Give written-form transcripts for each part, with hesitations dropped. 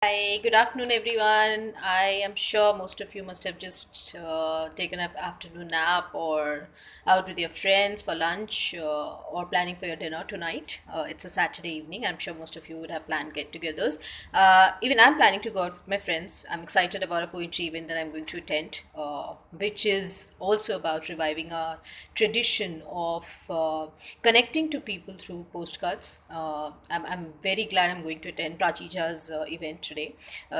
Hi, good afternoon, everyone. I am sure most of you must have just taken an afternoon nap or out with your friends for lunch or planning for your dinner tonight. It's a Saturday evening. I'm sure most of you would have planned get togethers. Even I'm planning to go out with my friends. I'm excited about a poetry event that I'm going to attend, which is also about reviving our tradition of connecting to people through postcards. I'm very glad I'm going to attend Prachija's event today,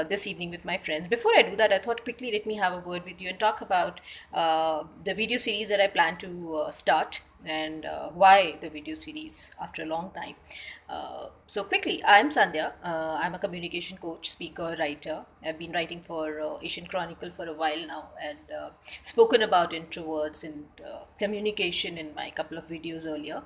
this evening with my friends. Before I do that, I thought quickly let me have a word with you and talk about the video series that I plan to start and why the video series after a long time. So quickly, I'm Sandhya. I'm a communication coach, speaker, writer. I've been writing for Asian Chronicle for a while now and spoken about introverts and communication in my couple of videos earlier.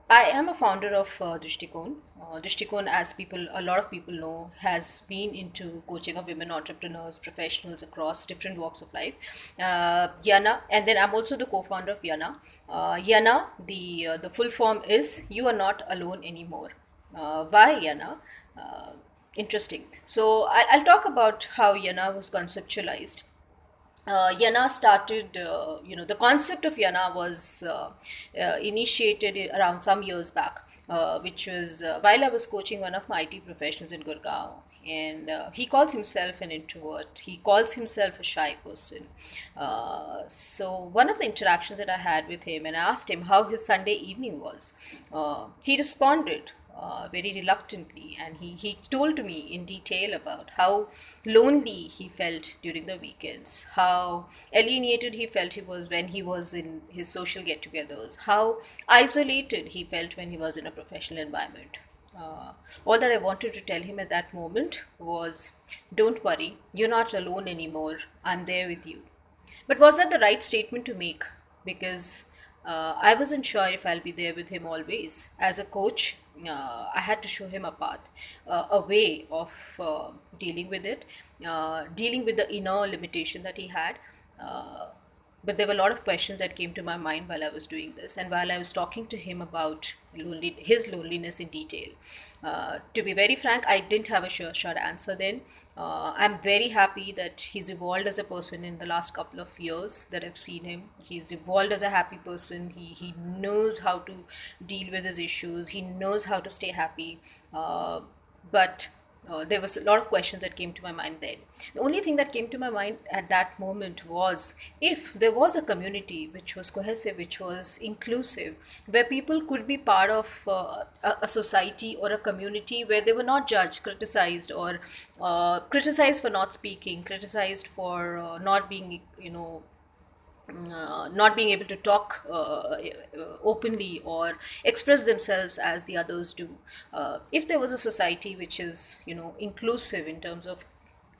I am a founder of Drishtikon. Drishtikon, as a lot of people know, has been into coaching of women entrepreneurs, professionals across different walks of life. Yana, and then I'm also the co-founder of Yana. Yana, the full form is "You are not alone anymore." Why Yana? Interesting. So I'll talk about how Yana was conceptualized. Yana started, the concept of Yana was initiated around some years back, which was while I was coaching one of my IT professionals in Gurgaon. And he calls himself an introvert. He calls himself a shy person. So, one of the interactions that I had with him, and I asked him how his Sunday evening was, he responded very reluctantly, and he told me in detail about how lonely he felt during the weekends, how alienated he felt he was when he was in his social get-togethers, how isolated he felt when he was in a professional environment. All that I wanted to tell him at that moment was, don't worry, you're not alone anymore, I'm there with you. But was that the right statement to make? Because I wasn't sure if I'll be there with him always. As a coach, I had to show him a path, a way of dealing with it, dealing with the inner limitation that he had. But there were a lot of questions that came to my mind while I was doing this and while I was talking to him about his loneliness in detail. To be very frank, I didn't have a short answer then. I'm very happy that he's evolved as a person in the last couple of years that I've seen him. He's evolved as a happy person. He knows how to deal with his issues, he knows how to stay happy. But there was a lot of questions that came to my mind then. The only thing that came to my mind at that moment was if there was a community which was cohesive, which was inclusive, where people could be part of a society or a community where they were not judged, criticized, or criticized for not speaking, criticized for not being, not being able to talk openly or express themselves as the others do. If there was a society which is, inclusive in terms of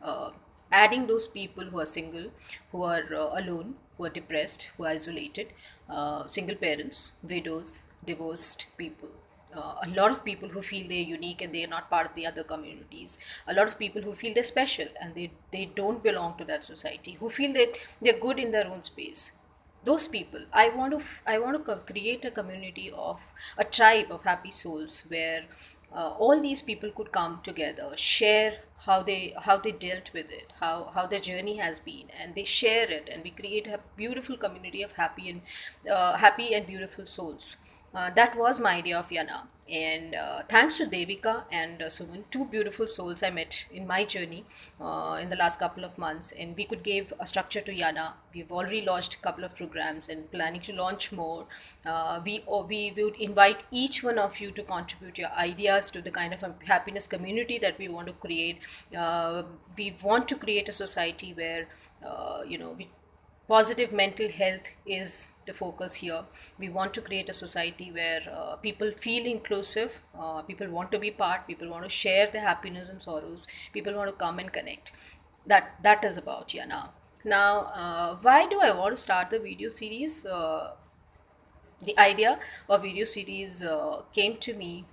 uh, adding those people who are single, who are alone, who are depressed, who are isolated, single parents, widows, divorced people, a lot of people who feel they're unique and they're not part of the other communities, a lot of people who feel they're special and they don't belong to that society, who feel that they're good in their own space. Those people, I want to create a community of a tribe of happy souls where all these people could come together, share how they dealt with it, how their journey has been, and they share it, and we create a beautiful community of happy and beautiful souls. That was my idea of Yana. And thanks to Devika and Suman, two beautiful souls I met in my journey in the last couple of months, and we could give a structure to Yana. We've already launched a couple of programs and planning to launch more. We would invite each one of you to contribute your ideas to the kind of a happiness community that we want to create. We want to create a society where, positive mental health is the focus here. We want to create a society where people feel inclusive, people want to be part, people want to share their happiness and sorrows, people want to come and connect. That is about Yana. Now, why do I want to start the video series? The idea of video series came to me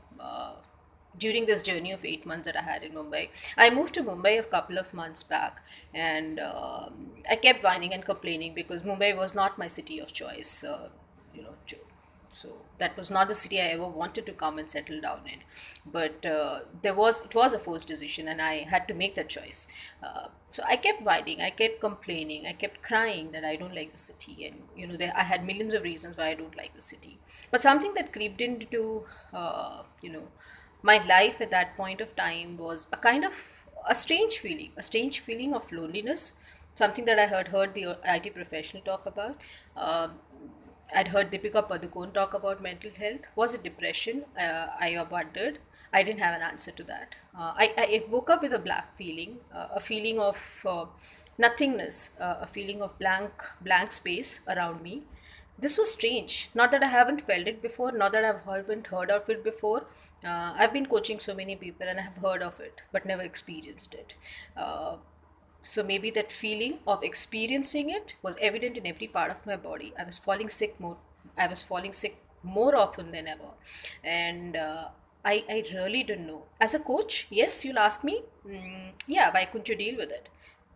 during this journey of 8 months that I had in Mumbai. I moved to Mumbai a couple of months back, and I kept whining and complaining because Mumbai was not my city of choice. You know, to, so that was not the city I ever wanted to come and settle down in. But it was a forced decision, and I had to make that choice. So I kept whining, I kept complaining, I kept crying that I don't like the city, and I had millions of reasons why I don't like the city. But something that creeped into my life at that point of time was a kind of a strange feeling of loneliness, something that I had heard the IT professional talk about. I'd heard Deepika Padukone talk about mental health. Was it depression? I wondered. I didn't have an answer to that. I woke up with a black feeling, a feeling of nothingness, a feeling of blank space around me. This was strange. Not that I haven't felt it before, not that haven't heard of it before. I've been coaching so many people and I have heard of it, but never experienced it. So maybe that feeling of experiencing it was evident in every part of my body. I was falling sick more often than ever, and I really don't know. As a coach, yes, you'll ask me, yeah, why couldn't you deal with it?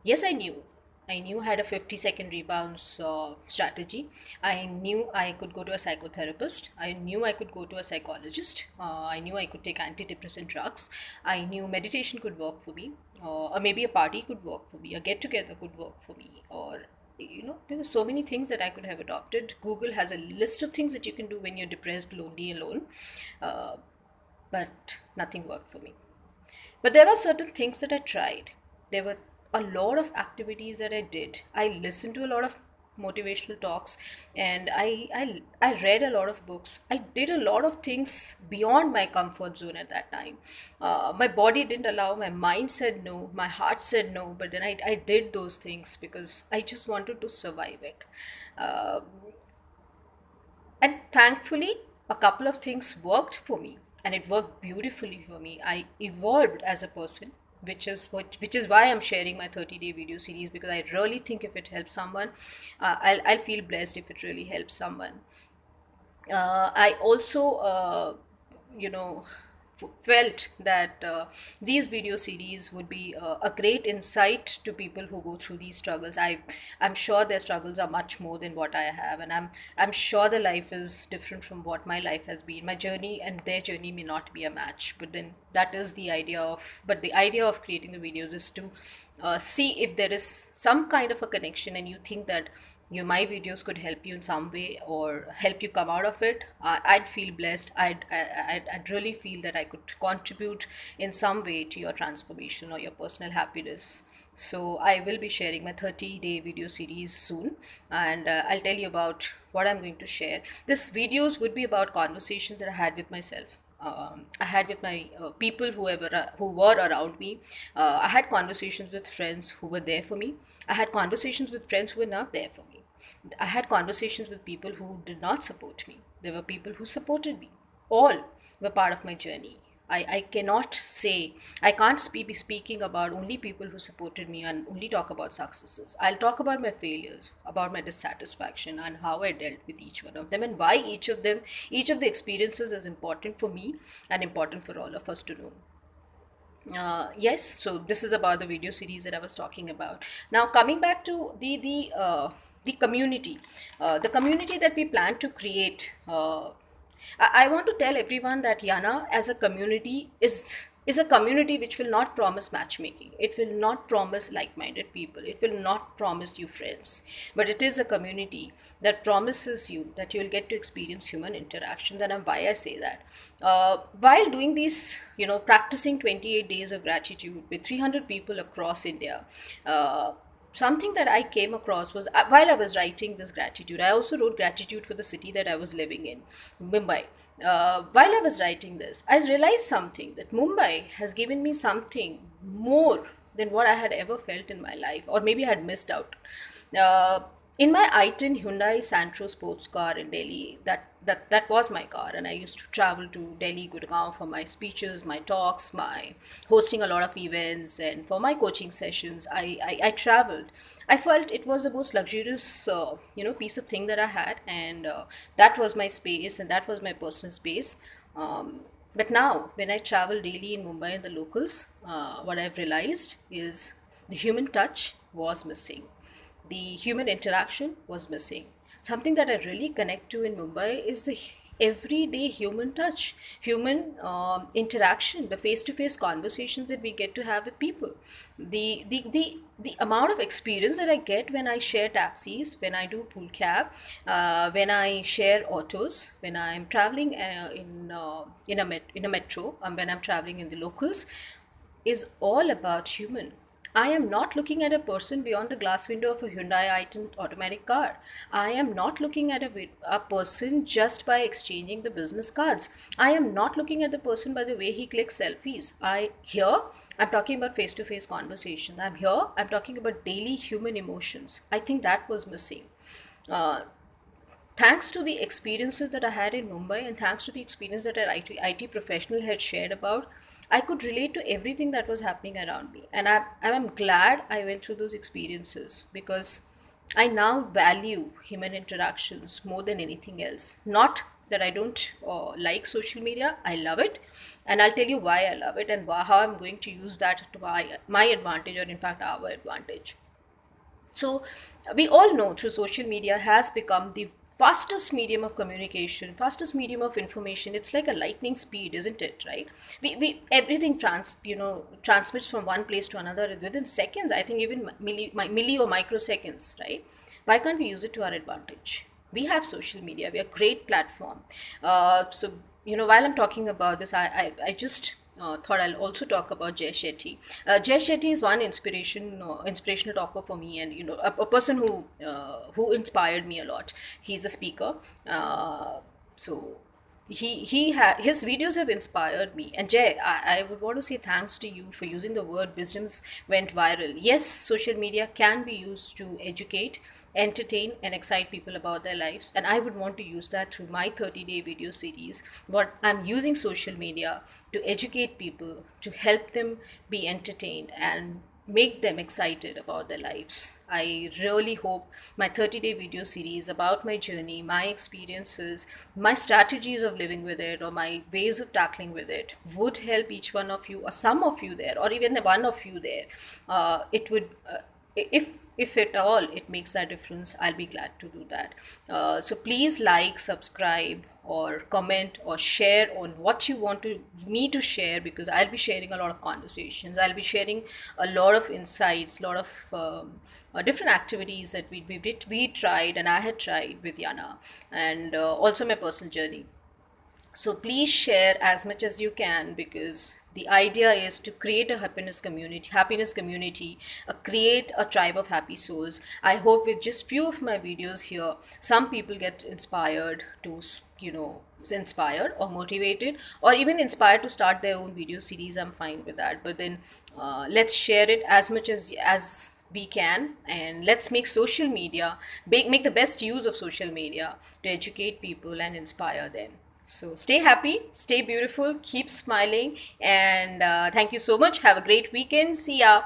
Yes, I knew. I knew I had a 50-second rebounds strategy. I knew I could go to a psychotherapist. I knew I could go to a psychologist. I knew I could take antidepressant drugs. I knew meditation could work for me, or maybe a party could work for me, a get together could work for me, or there were so many things that I could have adopted. Google has a list of things that you can do when you're depressed, lonely, alone, uh, but nothing worked for me. But there are certain things that I tried. There were a lot of activities that I did. I listened to a lot of motivational talks, and I read a lot of books. I did a lot of things beyond my comfort zone at that time. My body didn't allow, my mind said no, my heart said no, but then I did those things because I just wanted to survive it. Uh, and thankfully, a couple of things worked for me, and it worked beautifully for me. I evolved as a person, which is why I'm sharing my 30-day video series, because I really think if it helps someone, I'll feel blessed if it really helps someone. I also, you know, felt that these video series would be a great insight to people who go through these struggles. I'm sure their struggles are much more than what I have, and I'm sure the life is different from what my life has been. My journey and their journey may not be a match, but then that is the idea of. But the idea of creating the videos is to see if there is some kind of a connection, and you think that my videos could help you in some way or help you come out of it. I'd feel blessed. I'd really feel that I could contribute in some way to your transformation or your personal happiness. So I will be sharing my 30-day video series soon, and I'll tell you about what I'm going to share. This videos would be about conversations that I had with myself. I had with my people who were around me. I had conversations with friends who were there for me. I had conversations with friends who were not there for me. I had conversations with people who did not support me. There were people who supported me. All were part of my journey. I cannot say, I can't be speaking about only people who supported me and only talk about successes. I'll talk about my failures, about my dissatisfaction, and how I dealt with each one of them, and why each of the experiences is important for me and important for all of us to know. Yes, so this is about the video series that I was talking about. Now, coming back to the community, the community that we plan to create. I want to tell everyone that Yana, as a community, is a community which will not promise matchmaking. It will not promise like-minded people. It will not promise you friends. But it is a community that promises you that you will get to experience human interaction. And why I say that. While doing these, practicing 28 days of gratitude with 300 people across India, something that I came across was, while I was writing this gratitude, I also wrote gratitude for the city that I was living in, Mumbai. While I was writing this, I realized something, that Mumbai has given me something more than what I had ever felt in my life, or maybe I had missed out. Uh, in my i10 Hyundai Santro sports car in Delhi, that was my car, and I used to travel to Delhi, Gurgaon for my speeches, my talks, my hosting a lot of events, and for my coaching sessions. I traveled. I felt it was the most luxurious, piece of thing that I had, and that was my space, and that was my personal space. But now, when I travel daily in Mumbai and the locals, what I've realized is the human touch was missing. The human interaction was missing. Something that I really connect to in Mumbai is everyday human touch, human interaction, the face-to-face conversations that we get to have with people, the amount of experience that I get when I share taxis, when I do pool cab, when I share autos, when I'm traveling in a metro, when I'm traveling in the locals, is all about human. I am not looking at a person beyond the glass window of a Hyundai i10 automatic car. I am not looking at a person just by exchanging the business cards. I am not looking at the person by the way he clicks selfies. I'm talking about face to face conversations. I'm talking about daily human emotions. I think that was missing. Uh, Thanks to the experiences that I had in Mumbai and thanks to the experience that an IT professional had shared about, I could relate to everything that was happening around me. And I'm glad I went through those experiences because I now value human interactions more than anything else. Not that I don't like social media, I love it. And I'll tell you why I love it and how I'm going to use that to my advantage, or in fact, our advantage. So we all know through social media has become the fastest medium of communication, fastest medium of information. It's like a lightning speed, isn't it? Right? We everything transmits from one place to another within seconds. I think even milli or microseconds. Right? Why can't we use it to our advantage? We have social media. We are a great platform. While I'm talking about this, I just thought I'll also talk about Jay Shetty. Jay Shetty is one inspirational talker for me, and a person who inspired me a lot. He's a speaker, so his videos have inspired me. And Jay, I would want to say thanks to you for using the word wisdoms went viral. Yes, social media can be used to educate, entertain, and excite people about their lives, and I would want to use that through my 30-day video series. But I'm using social media to educate people, to help them be entertained and make them excited about their lives. I really hope my 30-day video series about my journey, my experiences, my strategies of living with it, or my ways of tackling with it would help each one of you, or some of you there, or even one of you there. It would. If at all it makes that difference, I'll be glad to do that. So please like, subscribe, or comment, or share on what you want me to share, because I'll be sharing a lot of conversations. I'll be sharing a lot of insights, a lot of different activities that we tried and I had tried with Yana, and also my personal journey. So please share as much as you can, because the idea is to create a happiness community, create a tribe of happy souls. I hope with just few of my videos here, some people get inspired to, inspired or motivated, or even inspired to start their own video series. I'm fine with that. But then let's share it as much as we can, and let's make social media, make the best use of social media to educate people and inspire them. So stay happy, stay beautiful, keep smiling, and thank you so much. Have a great weekend. See ya.